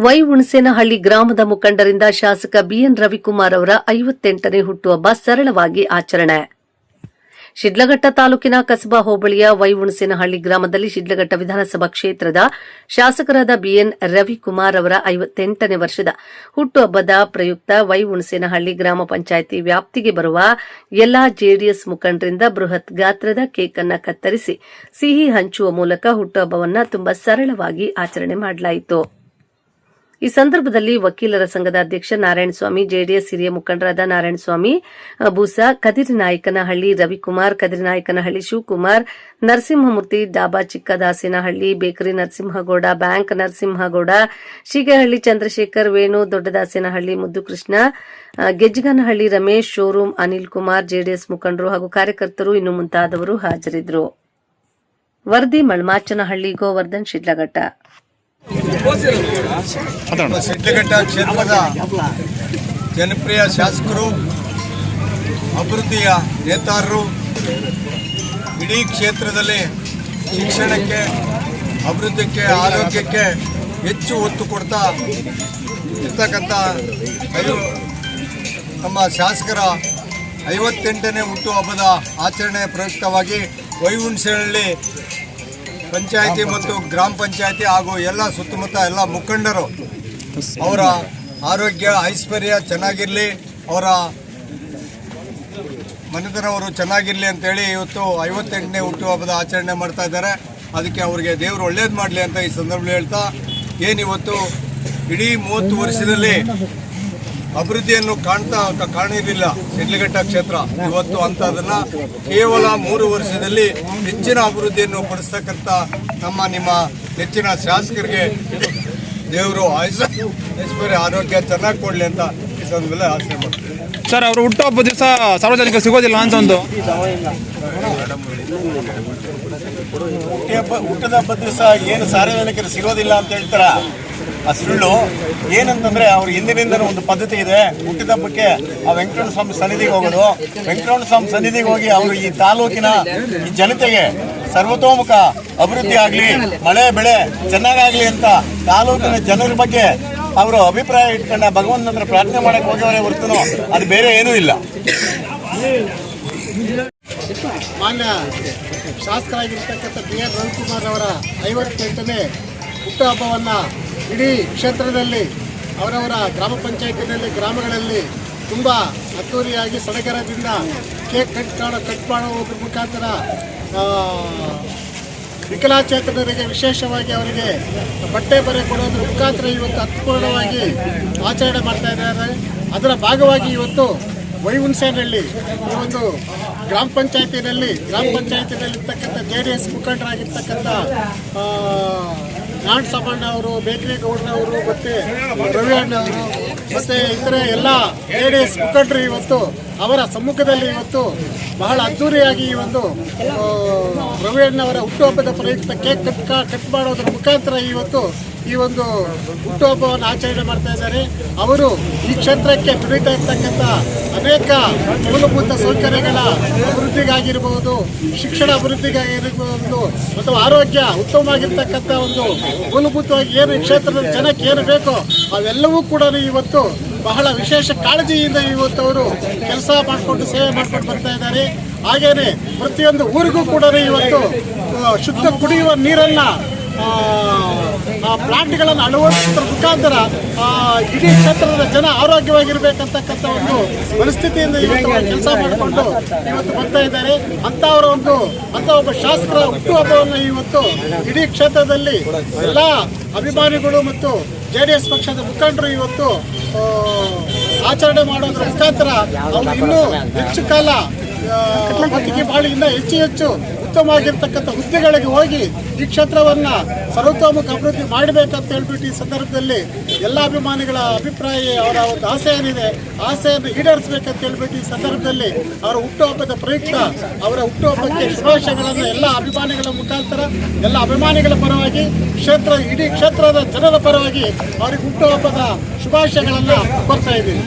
ವೈಹುಣಸೇನಹಳ್ಳಿ ಗ್ರಾಮದ ಮುಖಂಡರಿಂದ ಶಾಸಕ ಬಿಎನ್ ರವಿಕುಮಾರ್ ಅವರ 58ನೇ ಹುಟ್ಟುಹಬ್ಬ ಸರಳವಾಗಿ ಆಚರಣೆ. ಶಿಡ್ಲಘಟ್ಟ ತಾಲೂಕಿನ ಕಸಬಾ ಹೋಬಳಿಯ ವೈಹುಣಸೇನಹಳ್ಳಿ ಗ್ರಾಮದಲ್ಲಿ ಶಿಡ್ಲಘಟ್ಟ ವಿಧಾನಸಭಾ ಕ್ಷೇತ್ರದ ಶಾಸಕರಾದ ಬಿಎನ್ ರವಿಕುಮಾರ್ ಅವರ 58ನೇ ವರ್ಷದ ಹುಟ್ಟುಹಬ್ಬದ ಪ್ರಯುಕ್ತ ವೈಹುಣಸೇನಹಳ್ಳಿ ಗ್ರಾಮ ಪಂಚಾಯಿತಿ ವ್ಯಾಪ್ತಿಗೆ ಬರುವ ಎಲ್ಲಾ ಜೆಡಿಎಸ್ ಮುಖಂಡರಿಂದ ಬೃಹತ್ ಗಾತ್ರದ ಕೇಕ್ ಅನ್ನು ಕತ್ತರಿಸಿ ಸಿಹಿ ಹಂಚುವ ಮೂಲಕ ಹುಟ್ಟುಹಬ್ಬವನ್ನು ತುಂಬಾ ಸರಳವಾಗಿ ಆಚರಣೆ ಮಾಡಲಾಯಿತು. ಈ ಸಂದರ್ಭದಲ್ಲಿ ವಕೀಲರ ಸಂಘದ ಅಧ್ಯಕ್ಷ ನಾರಾಯಣಸ್ವಾಮಿ, ಜೆಡಿಎಸ್ ಹಿರಿಯ ಮುಖಂಡರಾದ Narayanaswamy Boosa, Kadirinayakanahalli Ravikumar, Kadirinayakanahalli Shivakumar, Narasimhamurthy, dhaba Chikkadasenahalli, bakery Narasimhagowda, bank Narasimhagowda, Sheegehalli Chandrashekar, Venu, Doddadasenahalli Muddukrishna, Gejjaganahalli Ramesh, showroom Anil Kumar, JDS ಮುಖಂಡರು ಹಾಗೂ ಕಾರ್ಯಕರ್ತರು ಇನ್ನು ಮುಂತಾದವರು ಹಾಜರಿದ್ದರು. ವರದಿ ಮಳ್ಮಾಚನಹಳ್ಳಿ, ಗೋವರ್ಧನ್, ಶಿಡ್ಲಘಟ್ಟ. ಶಿಡ್ಲಘಟ್ಟ ಕ್ಷೇತ್ರದ ಜನಪ್ರಿಯ ಶಾಸಕರು, ಅಭಿವೃದ್ಧಿಯ ನೇತಾರರು, ಇಡೀ ಕ್ಷೇತ್ರದಲ್ಲಿ ಶಿಕ್ಷಣಕ್ಕೆ, ಅಭಿವೃದ್ಧಿಗೆ, ಆರೋಗ್ಯಕ್ಕೆ ಹೆಚ್ಚು ಒತ್ತು ಕೊಡ್ತಾ ಇರ್ತಕ್ಕಂಥ ನಮ್ಮ ಶಾಸಕರ 58ನೇ ಹುಟ್ಟುಹಬ್ಬದ ಆಚರಣೆ ಪ್ರಯುಕ್ತವಾಗಿ ವೈಹುಣಸೇನಹಳ್ಳಿ ಪಂಚಾಯಿತಿ ಮತ್ತು ಗ್ರಾಮ ಪಂಚಾಯಿತಿ ಹಾಗೂ ಎಲ್ಲ ಸುತ್ತಮುತ್ತ ಎಲ್ಲ ಮುಖಂಡರು ಅವರ ಆರೋಗ್ಯ ಐಶ್ವರ್ಯ ಚೆನ್ನಾಗಿರಲಿ, ಅವರ ಮನೆತನವರು ಚೆನ್ನಾಗಿರಲಿ ಅಂತೇಳಿ ಇವತ್ತು 58ನೇ ಹುಟ್ಟುಹಬ್ಬದ ಆಚರಣೆ ಮಾಡ್ತಾ ಇದ್ದಾರೆ. ಅದಕ್ಕೆ ಅವರಿಗೆ ದೇವರು ಒಳ್ಳೇದು ಮಾಡಲಿ ಅಂತ ಈ ಸಂದರ್ಭದಲ್ಲಿ ಹೇಳ್ತಾ, ಏನಿವತ್ತು ಇಡೀ 30 ವರ್ಷದಲ್ಲಿ ಅಭಿವೃದ್ಧಿಯನ್ನು ಕಾಣಿರಲಿಲ್ಲ ಶಿಡ್ಲಘಟ್ಟ ಕ್ಷೇತ್ರ, ಇವತ್ತು ಅಂಥದನ್ನು ಕೇವಲ 3 ವರ್ಷದಲ್ಲಿ ಹೆಚ್ಚಿನ ಅಭಿವೃದ್ಧಿಯನ್ನು ಪಡಿಸ್ತಕ್ಕಂಥ ನಿಮ್ಮ ಹೆಚ್ಚಿನ ಶಾಸಕರಿಗೆ ದೇವರು ಐಶ್ವರ್ಯ ಆರೋಗ್ಯ ಚೆನ್ನಾಗಿ ಕೊಡಲಿ ಅಂತ ಈ ಸಂದರ್ಭದಲ್ಲಿ ಆಸೆ ಮಾಡ್ತೀವಿ. ಸರ್, ಅವರು ಹುಟ್ಟುಹಬ್ಬ ದಿವಸ ಸಾರ್ವಜನಿಕರು ಸಿಗೋದಿಲ್ಲ ಅಂತ ಒಂದು ಹುಟ್ಟದ ಹಬ್ಬದ ದಿವಸ ಏನು ಸಾರ್ವಜನಿಕರು ಸಿಗೋದಿಲ್ಲ ಅಂತ ಹೇಳ್ತಾರ, ಆ ಸುಳ್ಳು. ಏನಂತಂದ್ರೆ ಅವ್ರ ಹಿಂದಿನಿಂದನೂ ಒಂದು ಪದ್ಧತಿ ಇದೆ. ಹುಟ್ಟಿದ ಹಬ್ಬಕ್ಕೆ ಆ ವೆಂಕಟರಮಣ ಸ್ವಾಮಿ ಸನ್ನಿಧಿಗೆ ಹೋಗೋದು. ವೆಂಕಟರಮಣ ಸ್ವಾಮಿ ಸನ್ನಿಧಿಗೆ ಹೋಗಿ ಅವರು ಈ ತಾಲೂಕಿನ ಈ ಜನತೆಗೆ ಸರ್ವತೋಮುಖ ಅಭಿವೃದ್ಧಿ ಆಗಲಿ, ಮಳೆ ಬೆಳೆ ಚೆನ್ನಾಗಾಗಲಿ ಅಂತ ತಾಲೂಕಿನ ಜನರ ಬಗ್ಗೆ ಅವರು ಅಭಿಪ್ರಾಯ ಇಟ್ಕೊಂಡ ಭಗವಂತನ ಹತ್ರ ಪ್ರಾರ್ಥನೆ ಮಾಡಕ್ಕೆ ಹೋಗೋವರೇ ಹೊರತು ಅದು ಬೇರೆ ಏನೂ ಇಲ್ಲ. ಮಾನ್ಯ ಶಾಸಕರಾಗಿರ್ತಕ್ಕಂಥ ಬಿಎನ್ ರವಿಕುಮಾರ್ ಅವರ 58ನೇ ಹುಟ್ಟುಹಬ್ಬವನ್ನು ಇಡೀ ಕ್ಷೇತ್ರದಲ್ಲಿ ಅವರವರ ಗ್ರಾಮ ಪಂಚಾಯತಿನಲ್ಲಿ, ಗ್ರಾಮಗಳಲ್ಲಿ ತುಂಬ ಅದ್ದೂರಿಯಾಗಿ ಸಡಗರದಿಂದ ಕೇಕ್ ಕಟ್ ಮಾಡುವುದರ ಮುಖಾಂತರ ವಿಕಲಾಚೇತನರಿಗೆ ವಿಶೇಷವಾಗಿ ಅವರಿಗೆ ಬಟ್ಟೆ ಬರೆ ಕೊಡೋದ್ರ ಮುಖಾಂತರ ಇವತ್ತು ಅರ್ಥಪೂರ್ಣವಾಗಿ ಆಚರಣೆ ಮಾಡ್ತಾ ಇದ್ದಾರೆ. ಅದರ ಭಾಗವಾಗಿ ಇವತ್ತು ವೈಹುಣಸೇನಹಳ್ಳಿ ಈ ಒಂದು ಗ್ರಾಮ ಪಂಚಾಯತಿನಲ್ಲಿರ್ತಕ್ಕಂಥ ಜೆಡಿಎಸ್ ಮುಖಂಡರಾಗಿರ್ತಕ್ಕಂಥ ನಾಡ್ ಸಾಮಣ್ಣ ಅವರು, ಬೇಕರಿ ಗೌಡ್ರವರು, ಮತ್ತು ರವಿ ಅಣ್ಣವರು ಮತ್ತು ಇತರೆ ಎಲ್ಲ ಜೆಡಿಎಸ್ ಮುಖಂಡರು ಇವತ್ತು ಅವರ ಸಮ್ಮುಖದಲ್ಲಿ ಇವತ್ತು ಬಹಳ ಅದ್ದೂರಿಯಾಗಿ ಈ ಒಂದು ರವಿ ಅಣ್ಣವರ ಹುಟ್ಟುಹಬ್ಬದ ಪ್ರಯುಕ್ತ ಕೇಕ್ ಕಟ್ ಮಾಡೋದ್ರ ಮುಖಾಂತರ ಇವತ್ತು ಈ ಒಂದು ಹುಟ್ಟುಹಬ್ಬವನ್ನು ಆಚರಣೆ ಮಾಡ್ತಾ ಇದ್ದಾರೆ. ಅವರು ಈ ಕ್ಷೇತ್ರಕ್ಕೆ ದುಡಿತಾ ಇರ್ತಕ್ಕಂಥ ಅನೇಕ ಮೂಲಭೂತ ಸೌಕರ್ಯಗಳ ಅಭಿವೃದ್ಧಿಗಾಗಿರ್ಬೋದು, ಶಿಕ್ಷಣ ಅಭಿವೃದ್ಧಿಗಾಗಿರ್ಬೋದು, ಮತ್ತು ಆರೋಗ್ಯ ಉತ್ತಮವಾಗಿರ್ತಕ್ಕಂಥ ಒಂದು ಮೂಲಭೂತವಾಗಿ ಏನು ಈ ಕ್ಷೇತ್ರದ ಜನಕ್ಕೆ ಏನು ಬೇಕೋ ಅವೆಲ್ಲವೂ ಕೂಡ ಇವತ್ತು ಬಹಳ ವಿಶೇಷ ಕಾಳಜಿಯಿಂದ ಇವತ್ತು ಅವರು ಕೆಲಸ ಮಾಡಿಕೊಂಡು ಸೇವೆ ಮಾಡ್ಕೊಂಡು ಬರ್ತಾ ಇದ್ದಾರೆ. ಹಾಗೇನೆ ಪ್ರತಿಯೊಂದು ಊರಿಗೂ ಕೂಡ ಇವತ್ತು ಶುದ್ಧ ಕುಡಿಯುವ ನೀರನ್ನು ಪ್ಲಾಂಟ್ಗಳನ್ನು ಅಳವಡಿಸೋದ್ರ ಮುಖಾಂತರ ಇಡೀ ಕ್ಷೇತ್ರದ ಜನ ಆರೋಗ್ಯವಾಗಿರ್ಬೇಕಂತಕ್ಕಂಥ ಒಂದು ಪರಿಸ್ಥಿತಿಯಿಂದ ಇವತ್ತು ಕೆಲಸ ಮಾಡಿಕೊಂಡು ಇವತ್ತು ಬರ್ತಾ ಇದ್ದಾರೆ. ಅಂಥ ಒಬ್ಬ ಶಾಸಕರ ಹುಟ್ಟುಹಬ್ಬವನ್ನು ಇವತ್ತು ಇಡೀ ಕ್ಷೇತ್ರದಲ್ಲಿ ಎಲ್ಲ ಅಭಿಮಾನಿಗಳು ಮತ್ತು ಜೆಡಿಎಸ್ ಪಕ್ಷದ ಮುಖಂಡರು ಇವತ್ತು ಆಚರಣೆ ಮಾಡೋದ್ರ ಮುಖಾಂತರ ಅವರು ಇನ್ನೂ ಹೆಚ್ಚು ಕಾಲ ಬದುಕಿ ಬಾಳಿ ಇನ್ನೂ ಹೆಚ್ಚು ಉತ್ತಮವಾಗಿರ್ತಕ್ಕಂಥ ಹುದ್ದೆಗಳಿಗೆ ಹೋಗಿ ಈ ಕ್ಷೇತ್ರವನ್ನು ಸರ್ವತೋಮುಖ ಅಭಿವೃದ್ಧಿ ಮಾಡಬೇಕಂತ ಹೇಳ್ಬಿಟ್ಟು ಈ ಸಂದರ್ಭದಲ್ಲಿ ಎಲ್ಲ ಅಭಿಮಾನಿಗಳ ಅಭಿಪ್ರಾಯ, ಅವರ ಒಂದು ಆಸೆ ಏನಿದೆ ಆಸೆಯನ್ನು ಈಡೇರಿಸಬೇಕಂತ ಹೇಳ್ಬಿಟ್ಟು ಈ ಸಂದರ್ಭದಲ್ಲಿ ಅವರ ಹುಟ್ಟುಹಬ್ಬದ ಪ್ರಯುಕ್ತ ಅವರ ಹುಟ್ಟುಹಬ್ಬಕ್ಕೆ ಶುಭಾಶಯಗಳನ್ನು ಎಲ್ಲ ಅಭಿಮಾನಿಗಳ ಮುಖಾಂತರ, ಎಲ್ಲ ಅಭಿಮಾನಿಗಳ ಪರವಾಗಿ, ಇಡೀ ಕ್ಷೇತ್ರದ ಜನರ ಪರವಾಗಿ ಅವರಿಗೆ ಹುಟ್ಟುಹಬ್ಬದ ಶುಭಾಶಯಗಳನ್ನು ಕೊಡ್ತಾ ಇದ್ದೀವಿ.